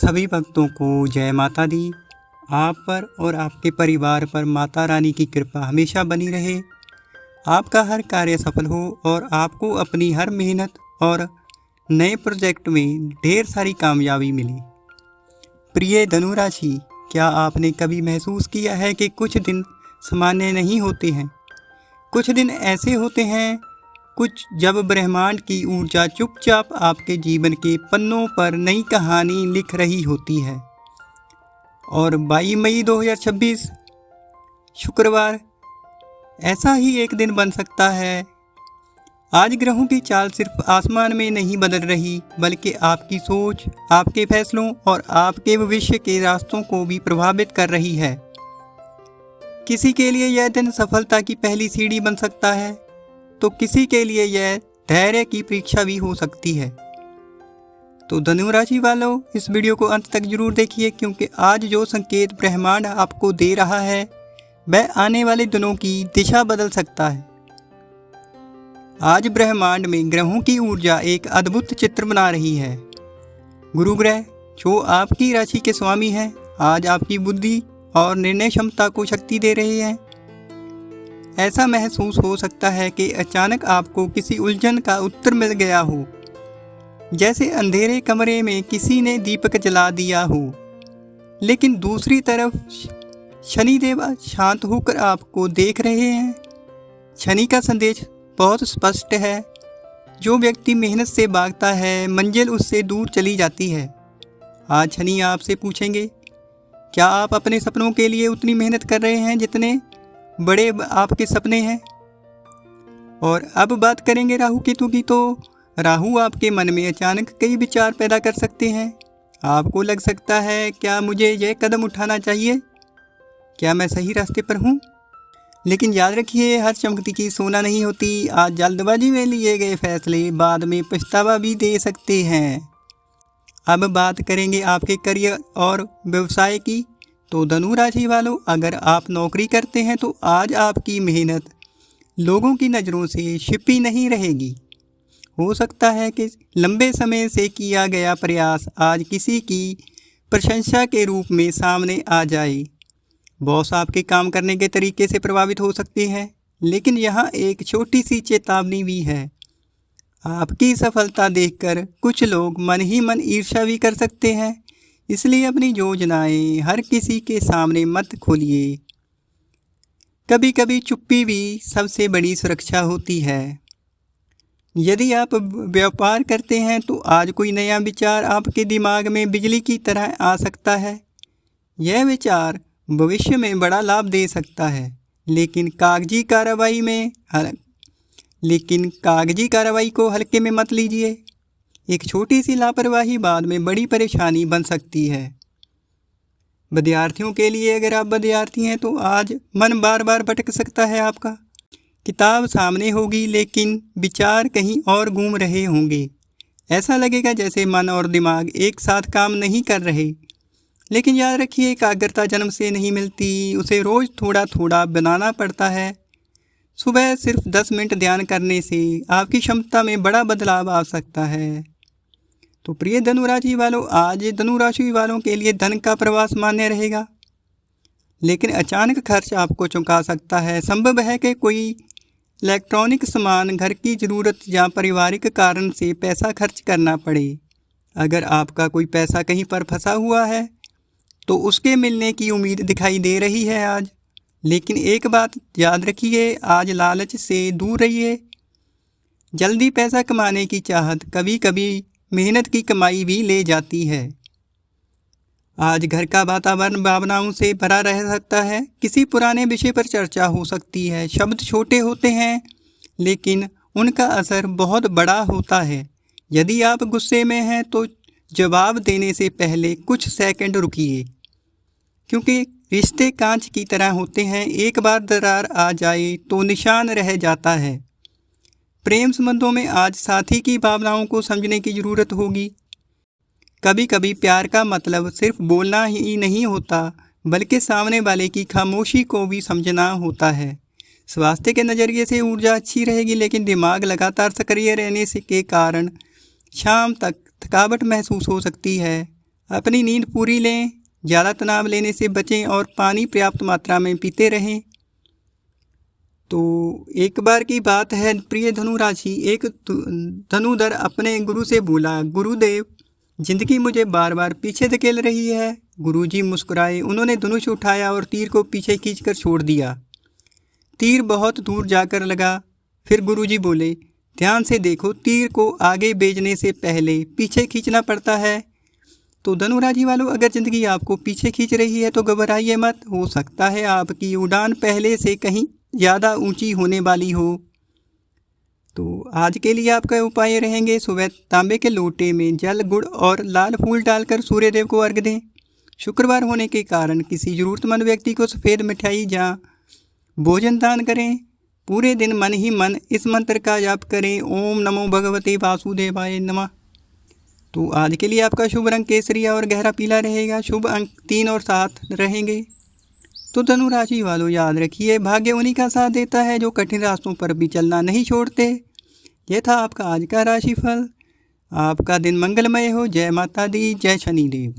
सभी भक्तों को जय माता दी। आप पर और आपके परिवार पर माता रानी की कृपा हमेशा बनी रहे। आपका हर कार्य सफल हो और आपको अपनी हर मेहनत और नए प्रोजेक्ट में ढेर सारी कामयाबी मिले। प्रिय धनु राशि, क्या आपने कभी महसूस किया है कि कुछ दिन सामान्य नहीं होते हैं? कुछ दिन ऐसे होते हैं कुछ जब ब्रह्मांड की ऊर्जा चुपचाप आपके जीवन के पन्नों पर नई कहानी लिख रही होती है। और 22 मई 2026 शुक्रवार ऐसा ही एक दिन बन सकता है। आज ग्रहों की चाल सिर्फ आसमान में नहीं बदल रही, बल्कि आपकी सोच, आपके फैसलों और आपके भविष्य के रास्तों को भी प्रभावित कर रही है। किसी के लिए यह दिन सफलता की पहली सीढ़ी बन सकता है, तो किसी के लिए यह धैर्य की परीक्षा भी हो सकती है। तो धनु राशि वालों, इस वीडियो को अंत तक जरूर देखिए, क्योंकि आज जो संकेत ब्रह्मांड आपको दे रहा है वह आने वाले दिनों की दिशा बदल सकता है। आज ब्रह्मांड में ग्रहों की ऊर्जा एक अद्भुत चित्र बना रही है। गुरु ग्रह, जो आपकी राशि के स्वामी हैं, आज आपकी बुद्धि और निर्णय क्षमता को शक्ति दे रहे हैं। ऐसा महसूस हो सकता है कि अचानक आपको किसी उलझन का उत्तर मिल गया हो, जैसे अंधेरे कमरे में किसी ने दीपक जला दिया हो। लेकिन दूसरी तरफ शनिदेव शांत होकर आपको देख रहे हैं। शनि का संदेश बहुत स्पष्ट है। जो व्यक्ति मेहनत से भागता है, मंजिल उससे दूर चली जाती है। आज शनि आपसे पूछेंगे, क्या आप अपने सपनों के लिए उतनी मेहनत कर रहे हैं जितने बड़े आपके सपने हैं? और अब बात करेंगे राहु केतु की। तो राहु आपके मन में अचानक कई विचार पैदा कर सकते हैं। आपको लग सकता है, क्या मुझे यह कदम उठाना चाहिए? क्या मैं सही रास्ते पर हूँ? लेकिन याद रखिए, हर चमकती चीज़ सोना नहीं होती। आज जल्दबाजी में लिए गए फैसले बाद में पछतावा भी दे सकते हैं। अब बात करेंगे आपके करियर और व्यवसाय की। तो धनु राशि वालों, अगर आप नौकरी करते हैं तो आज आपकी मेहनत लोगों की नज़रों से छिपी नहीं रहेगी। हो सकता है कि लंबे समय से किया गया प्रयास आज किसी की प्रशंसा के रूप में सामने आ जाए। बॉस आपके काम करने के तरीके से प्रभावित हो सकते हैं, लेकिन यहाँ एक छोटी सी चेतावनी भी है। आपकी सफलता देखकर कुछ लोग मन ही मन ईर्ष्या भी कर सकते हैं, इसलिए अपनी योजनाएं हर किसी के सामने मत खोलिए। कभी कभी चुप्पी भी सबसे बड़ी सुरक्षा होती है। यदि आप व्यापार करते हैं तो आज कोई नया विचार आपके दिमाग में बिजली की तरह आ सकता है। यह विचार भविष्य में बड़ा लाभ दे सकता है, लेकिन कागजी कार्रवाई को हल्के में मत लीजिए। एक छोटी सी लापरवाही बाद में बड़ी परेशानी बन सकती है। विद्यार्थियों के लिए, अगर आप विद्यार्थी हैं तो आज मन बार बार भटक सकता है। आपका किताब सामने होगी, लेकिन विचार कहीं और घूम रहे होंगे। ऐसा लगेगा जैसे मन और दिमाग एक साथ काम नहीं कर रहे। लेकिन याद रखिए, एकाग्रता जन्म से नहीं मिलती, उसे रोज़ थोड़ा थोड़ा बनाना पड़ता है। सुबह सिर्फ 10 मिनट ध्यान करने से आपकी क्षमता में बड़ा बदलाव आ सकता है। तो प्रिय धनु राशि वालों, आज धनु राशि वालों के लिए धन का प्रवाह मान्य रहेगा, लेकिन अचानक खर्च आपको चौंका सकता है। संभव है कि कोई इलेक्ट्रॉनिक सामान, घर की ज़रूरत या पारिवारिक कारण से पैसा खर्च करना पड़े। अगर आपका कोई पैसा कहीं पर फंसा हुआ है तो उसके मिलने की उम्मीद दिखाई दे रही है आज। लेकिन एक बात याद रखिए, आज लालच से दूर रहिए। जल्दी पैसा कमाने की चाहत कभी कभी मेहनत की कमाई भी ले जाती है। आज घर का वातावरण भावनाओं से भरा रह सकता है। किसी पुराने विषय पर चर्चा हो सकती है। शब्द छोटे होते हैं, लेकिन उनका असर बहुत बड़ा होता है। यदि आप गुस्से में हैं तो जवाब देने से पहले कुछ सेकंड रुकिए, क्योंकि रिश्ते कांच की तरह होते हैं। एक बार दरार आ जाए तो निशान रह जाता है। प्रेम संबंधों में आज साथी की भावनाओं को समझने की ज़रूरत होगी। कभी कभी प्यार का मतलब सिर्फ बोलना ही नहीं होता, बल्कि सामने वाले की खामोशी को भी समझना होता है। स्वास्थ्य के नज़रिए से ऊर्जा अच्छी रहेगी, लेकिन दिमाग लगातार सक्रिय रहने से के कारण शाम तक थकावट महसूस हो सकती है। अपनी नींद पूरी लें, ज़्यादा तनाव लेने से बचें और पानी पर्याप्त मात्रा में पीते रहें। तो एक बार की बात है, प्रिय धनु राशि, एक धनुधर अपने गुरु से बोला, गुरुदेव, जिंदगी मुझे बार बार पीछे धकेल रही है। गुरुजी मुस्कुराए, उन्होंने धनुष उठाया और तीर को पीछे खींचकर छोड़ दिया। तीर बहुत दूर जाकर लगा। फिर गुरुजी बोले, ध्यान से देखो, तीर को आगे भेजने से पहले पीछे खींचना पड़ता है। तो धनु राशि वालों, अगर ज़िंदगी आपको पीछे खींच रही है तो घबराइए मत, हो सकता है आपकी उड़ान पहले से कहीं ज़्यादा ऊंची होने वाली हो। तो आज के लिए आपका उपाय रहेंगे, सुबह तांबे के लोटे में जल, गुड़ और लाल फूल डालकर सूर्यदेव को अर्घ दें। शुक्रवार होने के कारण किसी ज़रूरतमंद व्यक्ति को सफ़ेद मिठाई या भोजन दान करें। पूरे दिन मन ही मन इस मंत्र का जाप करें, ओम नमो भगवते वासुदेवाय नमः। तो आज के लिए आपका शुभ रंग केसरिया और गहरा पीला रहेगा। शुभ अंक 3 और 7 रहेंगे। तो धनु राशि वालों, याद रखिए, भाग्य उन्हीं का साथ देता है जो कठिन रास्तों पर भी चलना नहीं छोड़ते। यह था आपका आज का राशिफल। आपका दिन मंगलमय हो। जय माता दी, जय शनिदेव।